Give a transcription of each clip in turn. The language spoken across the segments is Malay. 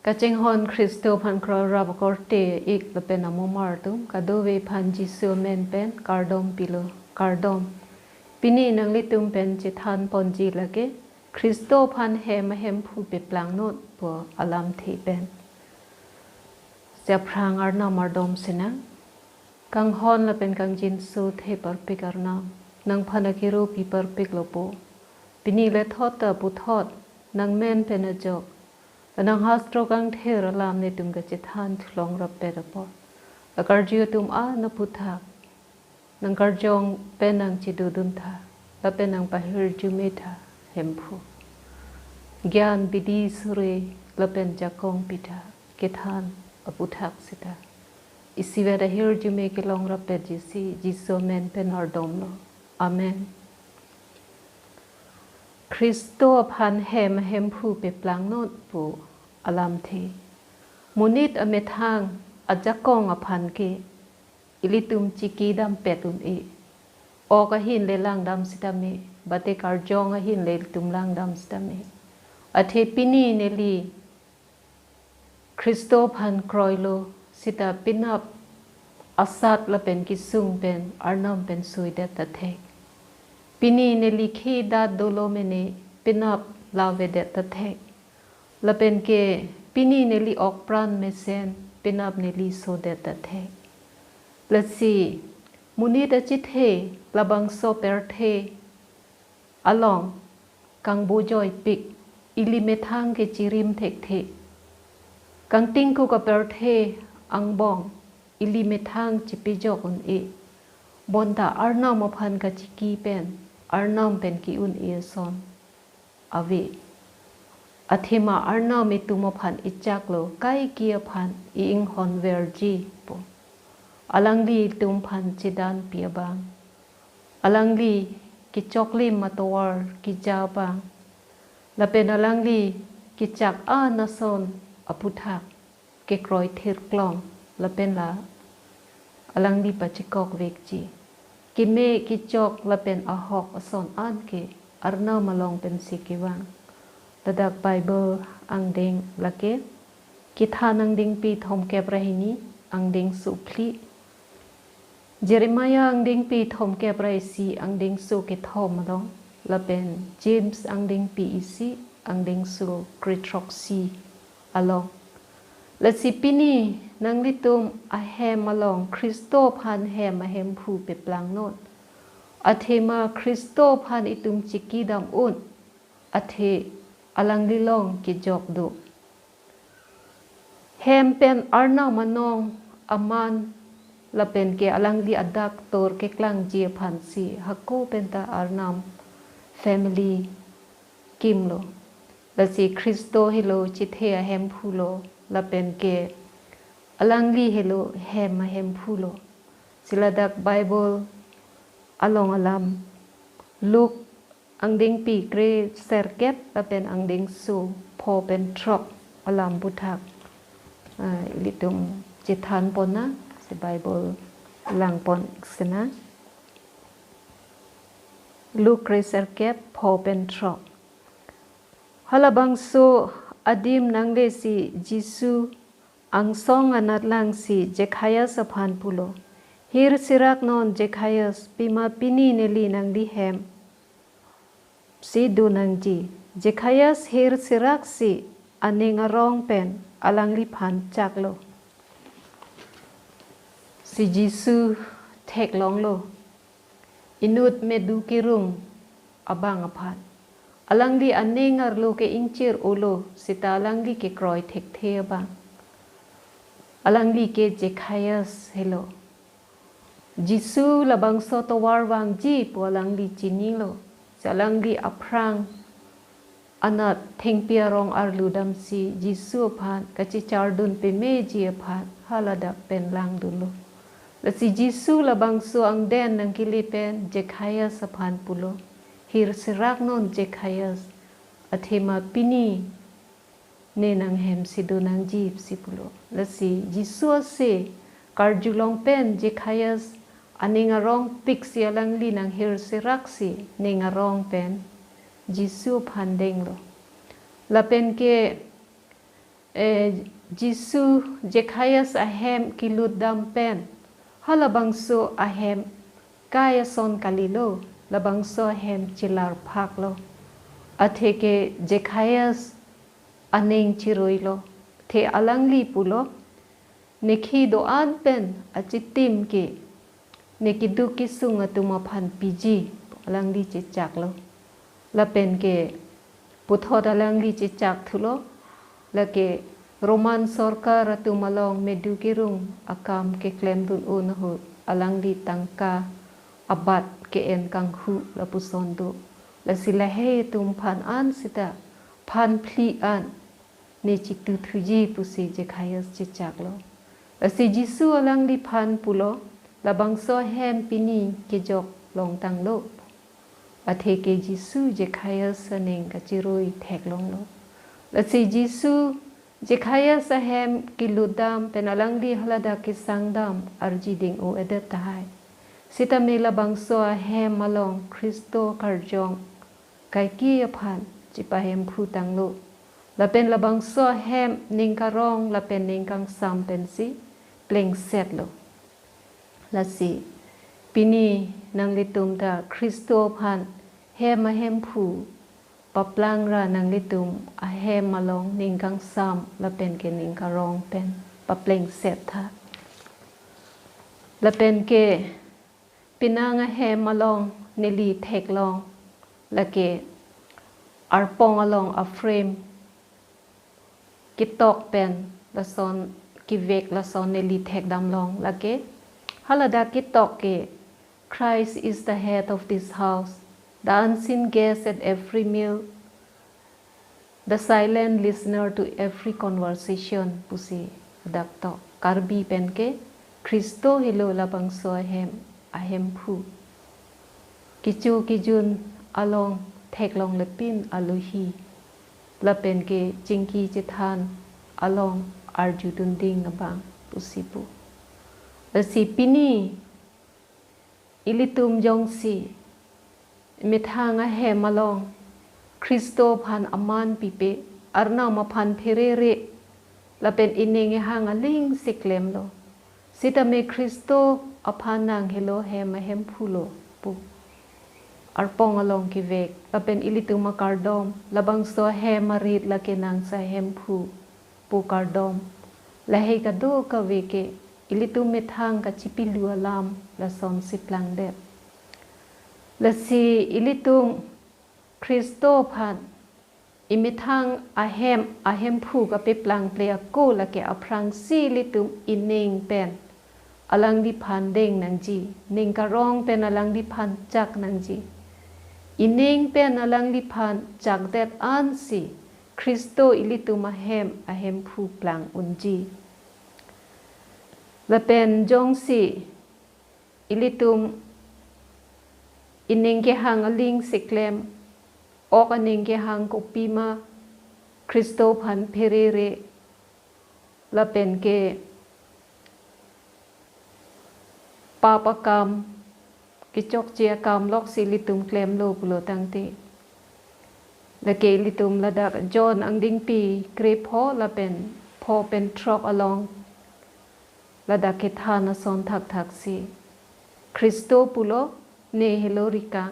กะเจงฮอนคริสโตพันครอรับกอร์เตอีกละเป็นอโมมาร์ตุมกะโดเวพันจิซูเมนเป็นการดอมปิโลการดอมปินีนังลิตุมเป็นจิทันปอนจีละเกคริสโตพันเฮมเฮมผู้เปปลังโนดปัวอลัมทีเป็นเสียพรางอาร์นามาร์ดอมสินะกังฮอนละเป็นกังจินสูเทปร์ปิกอาร์นามนังพันกิรูปีปร์ปิกโลโปปินีเลทอดตะปุทอดนังเมนเป็นจอกนังฮัสโตรกังเทอร์ลามในตุมกจิตฮันทลองรับเปรปอละการจิวตุมนพุทธักนังการจงเป็นนังจิดูดุนทาและเป็นนังปะฮิรจุเมธาเฮมพูญาณบิดีสุเรและเป็นจักองปิธาเกทานอพุทธักสิตาอิสิเวดฮิรจุเมกลองรับเปจิซีจิโซเมนเป็นอาร์ดอมโลอาเมนคริสโตพันเฮมผู้เปปลังโนดปูอลัมเทมุนิตอเมทางอาจักกองอพันเกอิลิตุมจิกีดัมเป็ดอุนเอออกหินเลลังดัมสิตาเมบัตเตการจองหินเลตุมลังดัมสิตาเมอเทปินีเนลีคริสโตพันครอยโลสิตาปินับอาสัตละเป็นกิซุงเป็นอาร์นอมเป็นสุยเดตเทกปินีเนลีคีดาโดโลเมเนปินับลาเวเดตเทกละเป็นเกปินีเนลีออกปรานเมเซนปินับเนลีโซเดตเทกละสีมุนีดจิตเทละบังโซเปรเทอลองกังบูจอยปิกอิลิเมทังเกจิริมเทกเทกังติงคูกับเปรเทอังบองอิลิเมทังจิปิจอกอุนเอบนตาอาร์นามพันกจิกีเป็นอาร์นามเป็นกิอุนเอซอนอเวอธิมาอาร์นามิตุมพันอิจักโลไกเกียพันอิงฮอนเวอร์จีปอลังลีตุมพันจิดานเปียบางอลังลีกิจอกลิมมาตัวกิจาบางและเป็นอลังลีกิจักอานาซอนอพุทักเกกรอยเทรกลองและเป็นละอลังลีปัจจิกอกเวกจีกิเมกิจอกและเป็นอาหอกอซอนอันเกอาร์นามาลองเป็นสิกิวังตดักไบเบิลอังเดงละเกกิทานังเดงปีทอมแกบรหินีอังเดงสุพลีเจเรมายาอังเดงปีทอมแกบรซีอังเดงสุเกทอมมาลองละเป็นเจมส์อังเดงปีอีซีอังเดงสุกริทรอกซีอลองและสิปินีนังลิตุมอาแฮมมาลองคริสโตพันแฮมมาแฮมผู้เปปลังโนดอาเทมาคริสโตพันอิตุมจิกีดามอุนอาเทอลังลิลองกิจอกดูเฮมเป็นอาร์นามานองอามันละเป็นเกอลังลิอดักตอร์เกกลังเจียพันซีฮักโกเป็นตาอาร์นามแฟมิลีกิมโลละสีคริสโตฮิโลจิเทอเฮมพูโลละเป็นเกอลังลิฮิโลเฮมมาเฮมพูโลสิลาดักไบเบิลอลองอลัมลูกอังเดงปีเกรเซอร์เก็ตและเป็นอังเดงสูพอเป็นทรอปอลามบุทักลิตุมจิตทันปนนะสิไบเบิลหลังปนสนะลูกเกรเซอร์เก็ตพอเป็นทรอปฮัลบังสูอดีมนังเลสีจิสูอังซองอนัดลังสีเจคายาสพันพุโลฮิรสิรักนอนเจคายาสปิมาปินีเนลีนังดีเฮมsi dunangji jekayas hir siraksi aning arong pen alang lipan chaklo si jisu tek long lo inut medu kirung abang apan alang li aning arlo ke ingchir olo sita alang li ke kroi tek the bang alang li ke jekayas hello jisu labang so tawar wang ji po alang li chini lo salang di aprang anat theng piarong arludam si jisu phan kachi chardun pe meji phan halada pen lang dulu la si jisu la bangsu ang den nang kilipen jekhaya saphan pulo hir sirak non jekhaya athema pini ne nang hem sidu nang jip si pulo la si jisu se karjulong pen jekhaya aning arong pik sialang li nang hir siraksi ning arong pen jisu phandeng lo la pen ke jisu jekayas ahem kilut dam pen halabangso ahem kaya son kalilo labangso ahem chilar phak lo atheke jekayas aneng chiroi lo the alangli pulo nekhi do an pen achitim ke nekidu kisung atuma phan piji alangli chichak lo la pen ke puthot alangli chichak thulo la ke roman sarkar atumalong medukirung akam ke klem dun un ho alangli tangka abat ke en kanghu la pusondo la silahe tum phan an sita phan phli an ne chitu thuji pusi je khayas chichak lo la si jisu alangli phan pulo la bangso hem pini ke jok long tang lo athe ke jisu je khayas saneng ka chiroi thek long lo la si jisu je khayas hem kiludam penalangli halada ke sangdam arji ding o edatai sita mela bangso hem malong kristo karjong kai ki aphan chipahem khu tang lo la pen la bangso hem ningkarong la pen ningkang sam pensi pleng set lo la si pini nang litum da kristo phan hem a hem phu paplang ra nang litum a hem malong ningkang sam la pen ke ningkarong pen papleng set tha la pen ke pinang a hem malong neli thek long la ke arpong along a frame kitok pen la son kivek la son neli thek dam long la ke halada kitok ke Christ is the head of this house, the unseen guest at every meal, the silent listener to every conversation pusi dakto karbi penke Kristo hilo labang so ahem phu kichu kijun along thek long lepin aluhi la penke chingki chithan along arjudun ding abang pusipu si pini ilitum jongsi mithanga he malong Kristo phan aman pipe arna ma phan pherere la pen ining hang aling siklem lo sita me Kristo aphanang helo hem hem phulo pu arpong along ki vek la pen ilitum makardom labang so hem marit la kenang sa hem phu pu kardom la he ka do ka veke ilitum methang ka chipilu alam la som siplang de la si ilitum Kristo phan imithang ahem phu ka pe plang plea ko la ke aprang si litum ining pen alang di phan deng nang ji ning ka rong pen alang di phan chak nang ji ining pen alang di phan chak det an si Kristo ilitum ahem phu plang unji la pen jong si ilitum ining ke hang aling siklem ok aning ke hang kopima Kristo phan pherere la pen ke papakam kichok chia kam lok silitum klem lo pulo tangte la ke litum la dak John ang ding pi kre pho la pen pho pen trok along la dak ke thana son thak thak si Kristo pulo ne helorika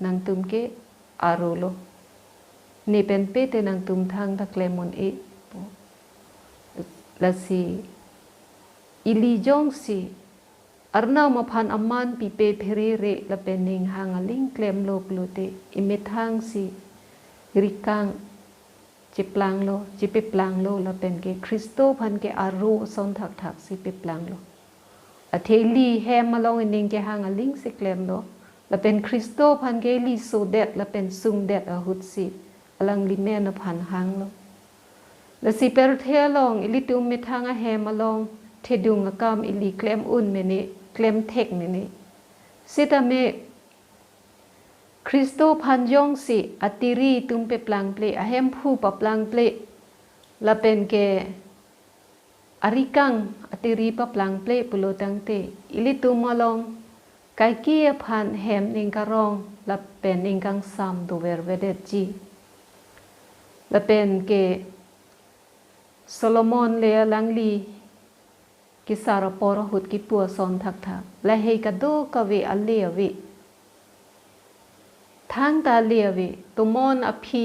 nang tum ke arolo ne pen pe te nang tum thang da klemon e la si ili jong si arna ma phan aman pi pe pherere la pening hang aling klem lo klote imethang si rikang chiplang lo chipe plang lo la pen ke Kristo phan ke aro son thak thak si pe plang lo atheli hem malong ining ke hang aling si klem lo la pen Kristo phan ke li so det la pen sung det a hut si alang li me na phan hang lo la si per the long ilitum methang a hem malong thedung akam ili klem un meni klem thek meni sita me Kristo phan jong si atiri tum pe plang ple ahem phu pa plang ple la pen ke arikang atiri pa plang ple pulo tangte ilitum malong kai kia phan hem ning karong la pen ning kang sam do ver vedet ji la pen ke Solomon le langli ki sara poro hut ki pua son thak thak la hei ka do ka ve ale ve thang ta le ve tumon aphi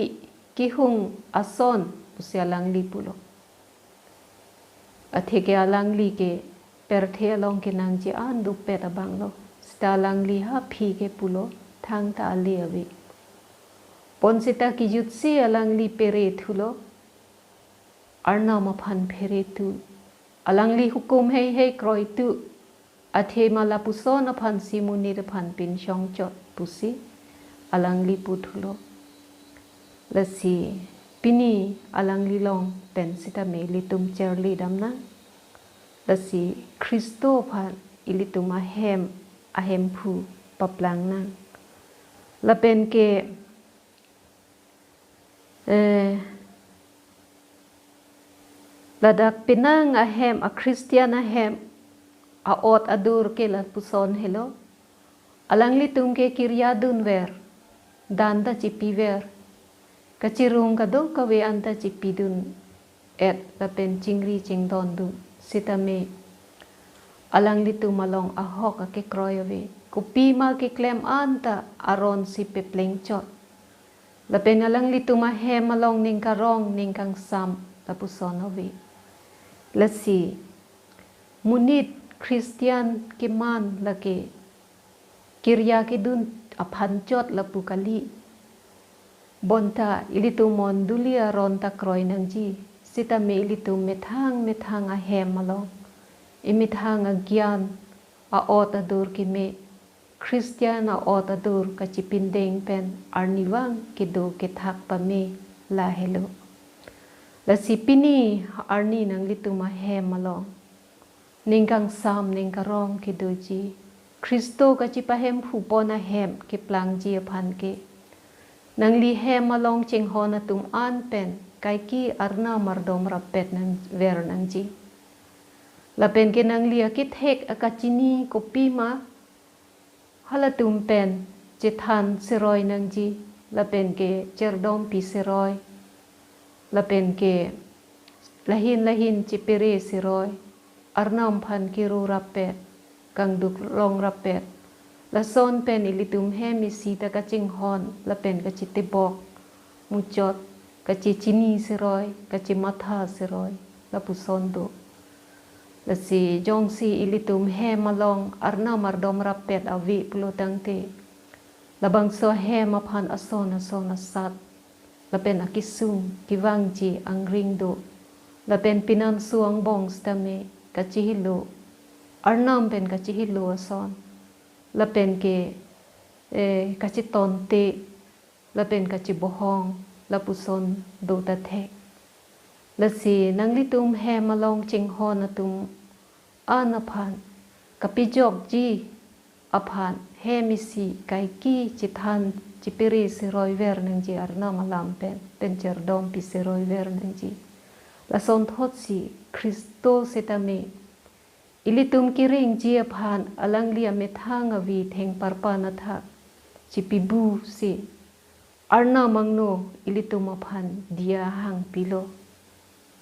ki hung ason pusia langli pulo atheke alangli ke perthe long ke nang ji an du pe ta bang lo sta langli ha phi ke pulo thang ta le ve ponsita ki jutsi alangli pere thulo arna ma phan phere tu alangli hukum hei hei kroi tu athe mala puso na phan simuni de phan pin shong chot pusi alangli puthulo lasi pini alangli long pen sita me litum cherli damna lasi Kristo phan ilitum ahem phu paplang na la pen ke ladak pinang ahem a Christian ahem a ot adur ke la puson hello alangli tum ke kirya dun ver danda chipi ver kachirung ka do ka we anta chipi dun et la pen chingri chingdon du sitame alangli tum malong a hok a ke kroyave kupi ma ke klem anta aron si pe pleng chot la pen alangli tum ahem malong ning karong ning kang sam la puson ove lasi munit Christian ke man lake kirya ke dun aphan chot la pukali bonta ilitu mon dulia ronta kroi nang ji sita me ilitu methang a hem malong imithang a gyan a ot adur ki me Christian a ot adur ka chipin deng pen arniwang ki do ke thak pa me la hello la sipini arni nang lituma hem malong ningkang sam ningkarong ki doji Kristo ka chipahem phupona hem ke plang ji phan ke nang li hem malong ching hona tum an pen kai ki arna mardom rapet nang ver nang ji la pen ke nang li akit hek akachini kopi ma hala tum pen je than seroi nang ji la pen ke cherdom pi seroi la pen ke lahin chipere siroi arnam phan kiru rapet kang duk long rapet la son pen ilitum hemi sita ka ching hon la pen ka chitibok muchot ka chini siroi ka chimatha siroi la puson do la si jong si ilitum he malong arna mardom rapet avi pulo tangte la bang so he ma phan ason asat la pen akisung kiwangji ang ring do la pen pinan suang bong stame kachihilo arnam pen kachihilo ason la pen ke kachiton te la pen kachibohong la puson do ta the la si nanglitum he malong ching hon atum anaphan kapijok ji aphan he misi kai ki chithan chipiri siroi ver nang ji arna malam pen cherdom pi siroi ver nang ji la son thot si Kristo setame ilitum kiring ji aphan alanglia methang avi theng parpana tha chipibu si arna mangno ilitum aphan dia hang pilo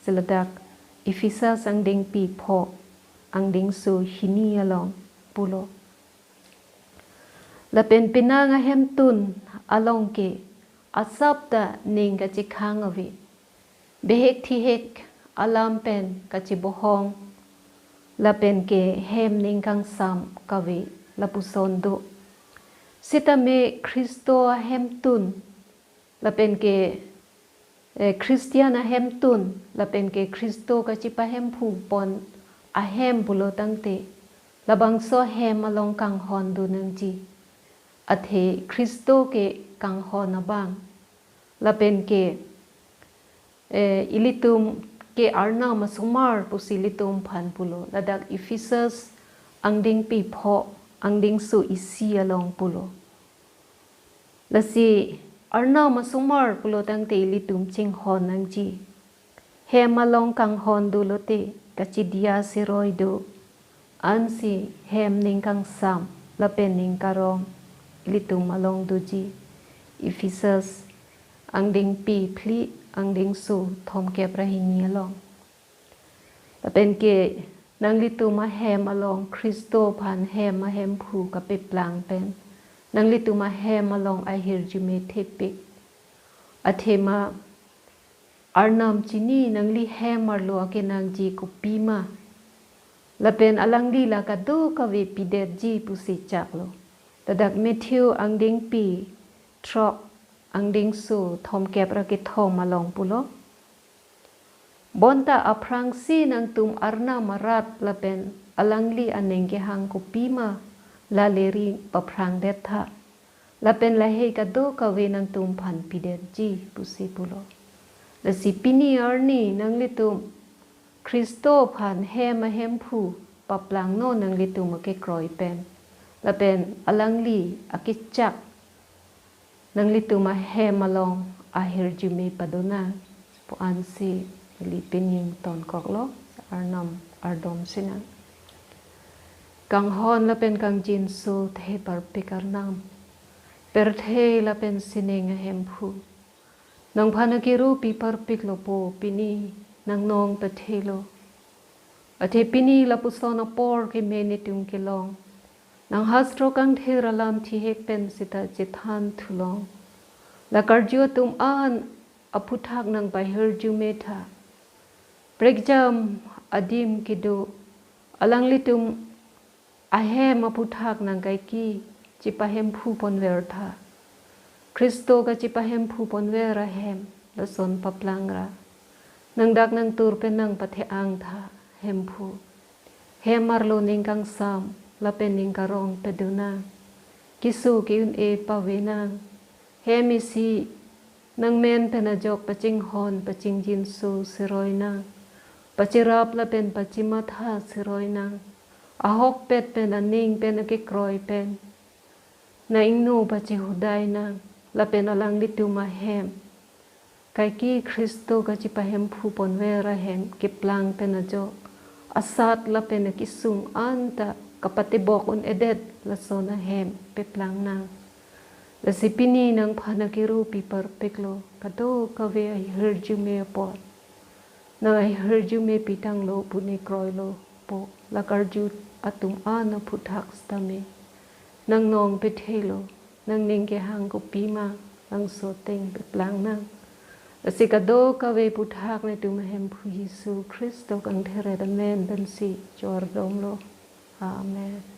seladak ifisa sangding pi pho angding su hini along pulo la pen pinanga hem tun along ke asapta ninga chikhang avi behek thi hek alam pen kachibohong la pen ke hem ningkang sam kavi la puson do sitame Kristo hem tun la pen ke Christiana hem tun la pen ke Kristo kachipa hem phu pon a hem bulo tangte labang so hem along kang hon du nang ji athe Kristo ke kang hon abang la pen ke ilitum ke arna masumar pusilitum phan pulo ladak Ephesus angding pi pho angding su isi along pulo lasi arna masumar pulo tangte ilitum ching hon nang ji hem along kang hon du lote kachidia siroi do ansi hem ning kang sam la pen ning karong ilitum along du ji Ephesus angding pi phli angding su thom ke prahini along เป็นเกนังลิตูมาแฮมมาลองคริสโตผ่านแฮมมาแฮมผูกับไปปลางเป็นนังลิตูมาแฮมมาลองไอเฮรจูเมเทปิกอเทมาอารนามจินีนังลิแฮมมาลัวเกนังจีกุปีมาละเป็นอลังดีละกะดูกะเวปิเดจีปุสิจักโลแต่ดักเมทิวอังดิงปีทรอกอังดิงสูทอมแก็บระเกทอมมาลองปุโลบอนตาอพรังซีนังตุมอารนามารัดละเป็นอลังลีอันเนงเกหังกุปีมาลาเลรีปพรังเดทะละเป็นละเฮกะดูกะเวนังตุมพันปิเดจีปุสิปุโลละสิปินีอาร์นีนังลิตุมคริสโตผ่านแฮมาแฮมผูปะปลางโนนังลิตุมาเกกรอยเป็นและเป็นอลังลีอากิจักนังลิตุมาแฮมาลองอาเฮรจูเมปดนาปอันซีลิเป็นยิงตอนกอกโลอารนอมอาร์ดอมสินะกังฮอนและเป็นกังจินสูเทปาร์ปิการนามเปรเทและเป็นสิเนงแฮมผูนังพานากิรูปีปาร์ปิกโลโปปินีนังนองตะเทโลอเทปินีลาปุสโนปอร์กิเมนิตุงกิลองนังฮัสโตรกังเทระลามที่เฮเป็นสิตาจิตฮันทุลองและการจูตุมอันอพุทักนังไปเฮรจูเมธาเบรกจามอดิมกิดูอลังลิตุมอาเฮมอพุทักนังไกกีจิปะเฮมผู้ปนเวรธาคริสโตกจิปะเฮมผู้ปนเวรเฮมและสนปะปลังรานังดักนังตูร์เป็นนังปะเทอังธาเฮมผู้เฮมารโลนิงกังซามละเป็นนิงการองเปดูนากิสูกิอุนเอปาเวนังเฮมิซีนังเมนเป็นจกปะจิงฮอนปะจิงจินสูสิรอยนางปะจิราบละเป็นปะจิมาธาสิรอยนางอาฮอกเป็ดเป็นอันนิงเป็นอเกกรอยเป็นนาอิงนูปะจิหุดายนางละเป็นอลังลิตุมาเฮมไกกีคริสโตกจิปะเฮมผู้ปนเวระเฮมกิปลังเป็นจกอาสัตละเป็นกิสุงอันตะกับปฏิบอกอุนเอเดดละโซนาเฮมเปปลังนางละสิปินีนังพานากิรูปีปาร์เปกโลกะโดกะเวไอเฮรจูเมปอดนังไอเฮรจูเมปีตังโลปุเนกรอยโลโปละการจูอตุมอานาพุทักสตาเมนังนองเปเทโลนังเนงเกหังกุปีมานังโซเตงเปปลังนางละสิกะโดกะเวพุทักในตุมเฮมผู้เยซูคริสต์กังเทเรดเมนดันซีจอร์ดอมโลAmen.